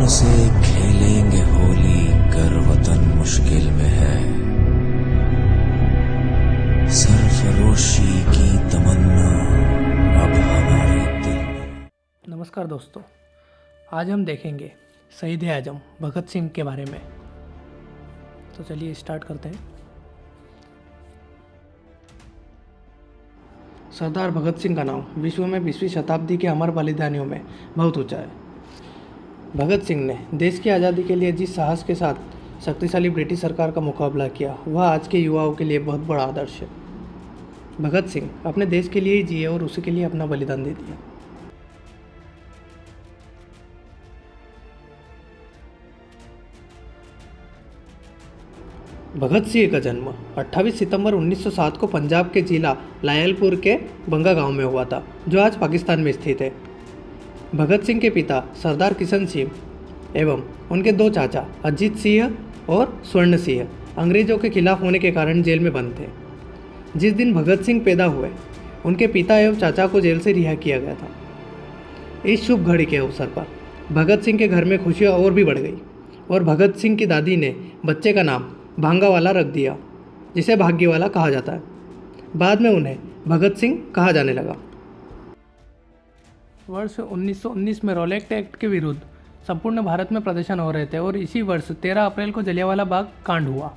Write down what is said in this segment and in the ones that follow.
अमन से खेलेंगे होली, कर वतन मुश्किल में है। सरफरोशी की तमन्ना अब हमारे दिल में। नमस्कार दोस्तों, आज हम देखेंगे शहीद आजम भगत सिंह के बारे में। तो चलिए स्टार्ट करते हैं। सरदार भगत सिंह का नाम विश्व में 20वीं शताब्दी के अमर बलिदानियों में बहुत ऊंचा है। भगत सिंह ने देश की आज़ादी के लिए जिस साहस के साथ शक्तिशाली ब्रिटिश सरकार का मुकाबला किया, वह आज के युवाओं के लिए बहुत बड़ा आदर्श है। भगत सिंह अपने देश के लिए ही जिए और उसी के लिए अपना बलिदान दे दिया। भगत सिंह का जन्म 28 सितंबर 1907 को पंजाब के जिला लायलपुर के बंगा गांव में हुआ था, जो आज पाकिस्तान में स्थित है। भगत सिंह के पिता सरदार किशन सिंह एवं उनके दो चाचा अजीत सिंह और स्वर्ण सिंह अंग्रेजों के खिलाफ होने के कारण जेल में बंद थे। जिस दिन भगत सिंह पैदा हुए, उनके पिता एवं चाचा को जेल से रिहा किया गया था। इस शुभ घड़ी के अवसर पर भगत सिंह के घर में खुशियाँ और भी बढ़ गई और भगत सिंह की दादी ने बच्चे का नाम भांगा वाला रख दिया, जिसे भाग्य वाला कहा जाता है। बाद में उन्हें भगत सिंह कहा जाने लगा। वर्ष 1919 में रॉलेट एक्ट के विरुद्ध संपूर्ण भारत में प्रदर्शन हो रहे थे और इसी वर्ष 13 अप्रैल को जलियांवाला बाग कांड हुआ।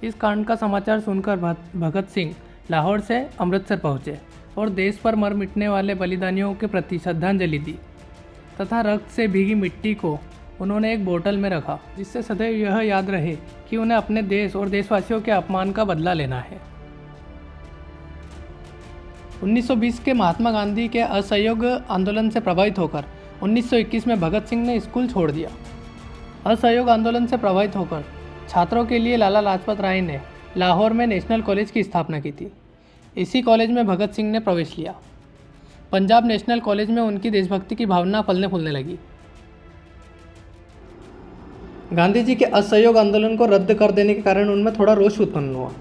इस कांड का समाचार सुनकर भगत सिंह लाहौर से अमृतसर पहुंचे और देश पर मर मिटने वाले बलिदानियों के प्रति श्रद्धांजलि दी तथा रक्त से भीगी मिट्टी को उन्होंने एक बोतल में रखा, जिससे सदैव यह याद रहे कि उन्हें अपने देश और देशवासियों के अपमान का बदला लेना है। 1920 के महात्मा गांधी के असहयोग आंदोलन से प्रभावित होकर 1921 में भगत सिंह ने स्कूल छोड़ दिया। असहयोग आंदोलन से प्रभावित होकर छात्रों के लिए लाला लाजपत राय ने लाहौर में नेशनल कॉलेज की स्थापना की थी। इसी कॉलेज में भगत सिंह ने प्रवेश लिया। पंजाब नेशनल कॉलेज में उनकी देशभक्ति की भावना फलने फूलने लगी। गांधी जी के असहयोग आंदोलन को रद्द कर देने के कारण उनमें थोड़ा रोष उत्पन्न हुआ,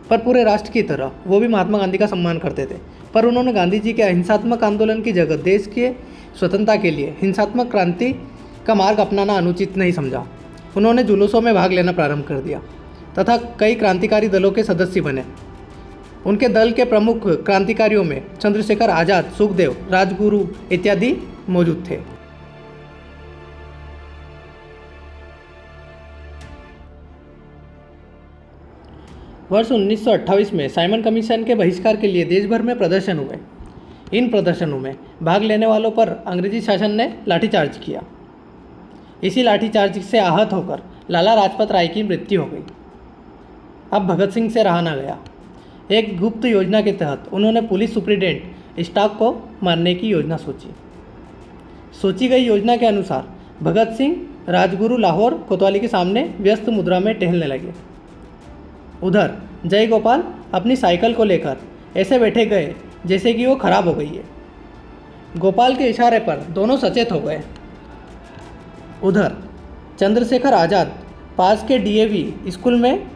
पर पूरे राष्ट्र की तरह वो भी महात्मा गांधी का सम्मान करते थे। पर उन्होंने गांधी जी के अहिंसात्मक आंदोलन की जगह देश के स्वतंत्रता के लिए हिंसात्मक क्रांति का मार्ग अपनाना अनुचित नहीं समझा। उन्होंने जुलूसों में भाग लेना प्रारंभ कर दिया तथा कई क्रांतिकारी दलों के सदस्य बने। उनके दल के प्रमुख क्रांतिकारियों में चंद्रशेखर आज़ाद, सुखदेव, राजगुरु इत्यादि मौजूद थे। वर्ष 1928 में साइमन कमीशन के बहिष्कार के लिए देश भर में प्रदर्शन हुए। इन प्रदर्शनों में भाग लेने वालों पर अंग्रेजी शासन ने लाठीचार्ज किया। इसी लाठीचार्ज से आहत होकर लाला लाजपत राय की मृत्यु हो गई। अब भगत सिंह से रहा न गया। एक गुप्त योजना के तहत उन्होंने पुलिस सुप्रिटेंडेंट स्टाफ को मारने की योजना सोची गई योजना के अनुसार भगत सिंह राजगुरु लाहौर कोतवाली के सामने व्यस्त मुद्रा में टहलने लगे। उधर जय गोपाल अपनी साइकिल को लेकर ऐसे बैठे गए जैसे कि वो खराब हो गई है। गोपाल के इशारे पर दोनों सचेत हो गए। उधर चंद्रशेखर आज़ाद पास के डीएवी स्कूल में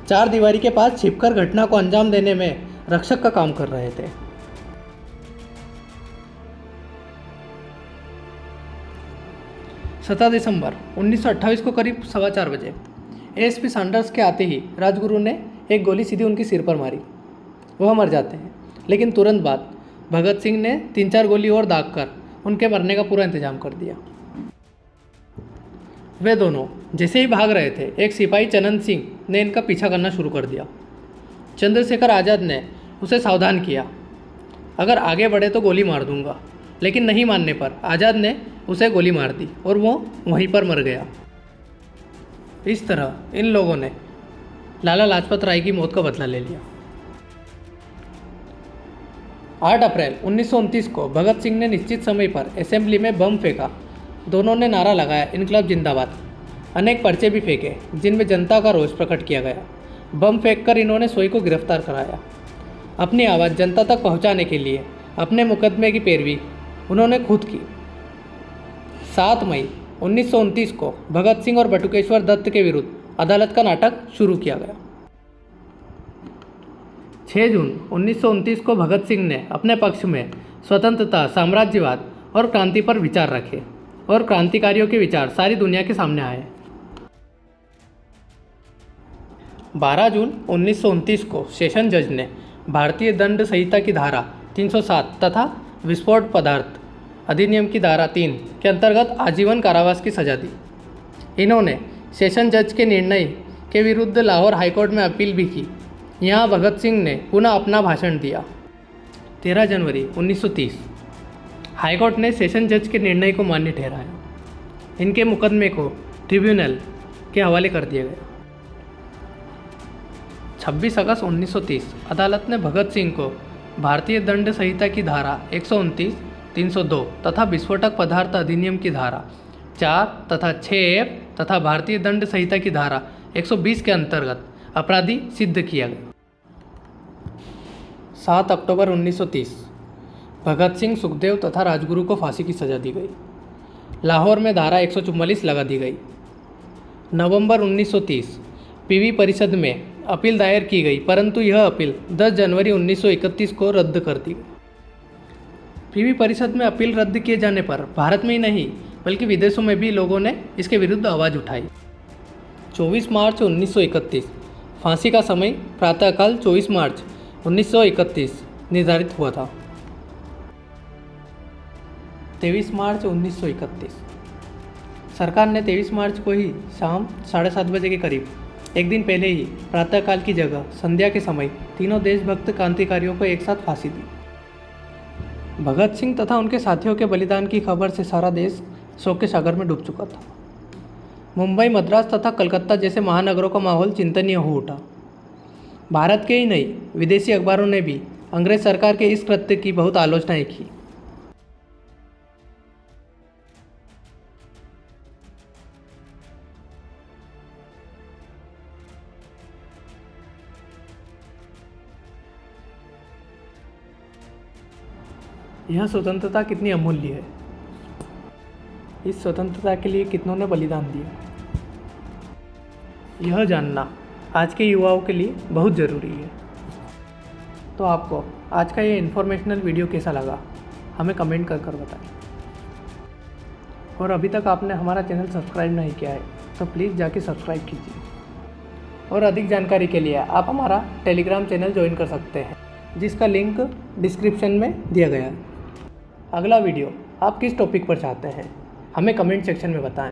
चार दीवारी के पास छिपकर घटना को अंजाम देने में रक्षक का काम कर रहे थे। सत्रह दिसंबर 1928 को करीब 4:15 बजे एएसपी सैंडर्स के आते ही राजगुरु ने एक गोली सीधी उनकी सिर पर मारी। वह मर जाते हैं, लेकिन तुरंत बाद भगत सिंह ने 3-4 गोली और दागकर उनके मरने का पूरा इंतजाम कर दिया। वे दोनों जैसे ही भाग रहे थे, एक सिपाही चनन सिंह ने इनका पीछा करना शुरू कर दिया। चंद्रशेखर आज़ाद ने उसे सावधान किया, अगर आगे बढ़े तो गोली मार दूंगा, लेकिन नहीं मानने पर आज़ाद ने उसे गोली मार दी और वो वहीं पर मर गया। इस तरह इन लोगों ने लाला लाजपत राय की मौत का बदला ले लिया। 8 अप्रैल 1929 को भगत सिंह ने निश्चित समय पर असेंबली में बम फेंका। दोनों ने नारा लगाया, इनकलाब जिंदाबाद। अनेक पर्चे भी फेंके जिनमें जनता का रोष प्रकट किया गया। बम फेंककर इन्होंने सोई को गिरफ्तार कराया। अपनी आवाज़ जनता तक पहुंचाने के लिए अपने मुकदमे की पैरवी उन्होंने खुद की। 7 मई 1929 को भगत सिंह और बटुकेश्वर दत्त के विरुद्ध अदालत का नाटक शुरू किया गया। 6 जून 1929 को भगत सिंह ने अपने पक्ष में स्वतंत्रता, साम्राज्यवाद और क्रांति पर विचार रखे। और क्रांतिकारियों के विचार सारी दुनिया के सामने आए। 12 जून 1929 को सेशन जज ने भारतीय दंड संहिता की धारा 307 तथा विस्फोट पदार्थ अधिनियम की धारा 3 के अंतर्गत आजीवन कारावास की सजा दी। इन्होंने सेशन जज के निर्णय के विरुद्ध लाहौर हाईकोर्ट में अपील भी की। यहाँ भगत सिंह ने पुनः अपना भाषण दिया। 13 जनवरी 1930 हाईकोर्ट ने सेशन जज के निर्णय को मान्य ठहराया। इनके मुकदमे को ट्रिब्यूनल के हवाले कर दिया गया। 26 अगस्त 1930 अदालत ने भगत सिंह को भारतीय दंड संहिता की धारा 129, 302 तथा विस्फोटक पदार्थ अधिनियम की धारा 4 तथा 6F तथा भारतीय दंड संहिता की धारा 120 के अंतर्गत अपराधी सिद्ध किया गया। 7 अक्टूबर 1930 भगत सिंह, सुखदेव तथा राजगुरु को फांसी की सजा दी गई। लाहौर में धारा 144 लगा दी गई। नवंबर 1930 पीवी परिषद में अपील दायर की गई, परंतु यह अपील 10 जनवरी 1931 को रद्द कर दी गई। पीवी परिषद में अपील रद्द किए जाने पर भारत में ही नहीं बल्कि विदेशों में भी लोगों ने इसके विरुद्ध आवाज़ उठाई। 24 मार्च 1931 फांसी का समय प्रातःकाल 24 मार्च 1931 निर्धारित हुआ था। 23 मार्च 1931 सरकार ने 23 मार्च को ही शाम 7:30 बजे के करीब, एक दिन पहले ही प्रातःकाल की जगह संध्या के समय तीनों देशभक्त क्रांतिकारियों को एक साथ फांसी दी। भगत सिंह तथा उनके साथियों के बलिदान की खबर से सारा देश शोक के सागर में डूब चुका था। मुंबई, मद्रास तथा कलकत्ता जैसे महानगरों का माहौल चिंतनीय हो उठा। भारत के ही नहीं विदेशी अखबारों ने भी अंग्रेज सरकार के इस कृत्य की बहुत आलोचनाएं की। यह स्वतंत्रता कितनी अमूल्य है। इस स्वतंत्रता के लिए कितनों ने बलिदान दिया, यह जानना आज के युवाओं के लिए बहुत ज़रूरी है। तो आपको आज का ये इन्फॉर्मेशनल वीडियो कैसा लगा हमें कमेंट कर बताएं। और अभी तक आपने हमारा चैनल सब्सक्राइब नहीं किया है तो प्लीज़ जाके सब्सक्राइब कीजिए। और अधिक जानकारी के लिए आप हमारा टेलीग्राम चैनल ज्वाइन कर सकते हैं, जिसका लिंक डिस्क्रिप्शन में दिया गया है। अगला वीडियो आप किस टॉपिक पर चाहते हैं हमें कमेंट सेक्शन में बताएं।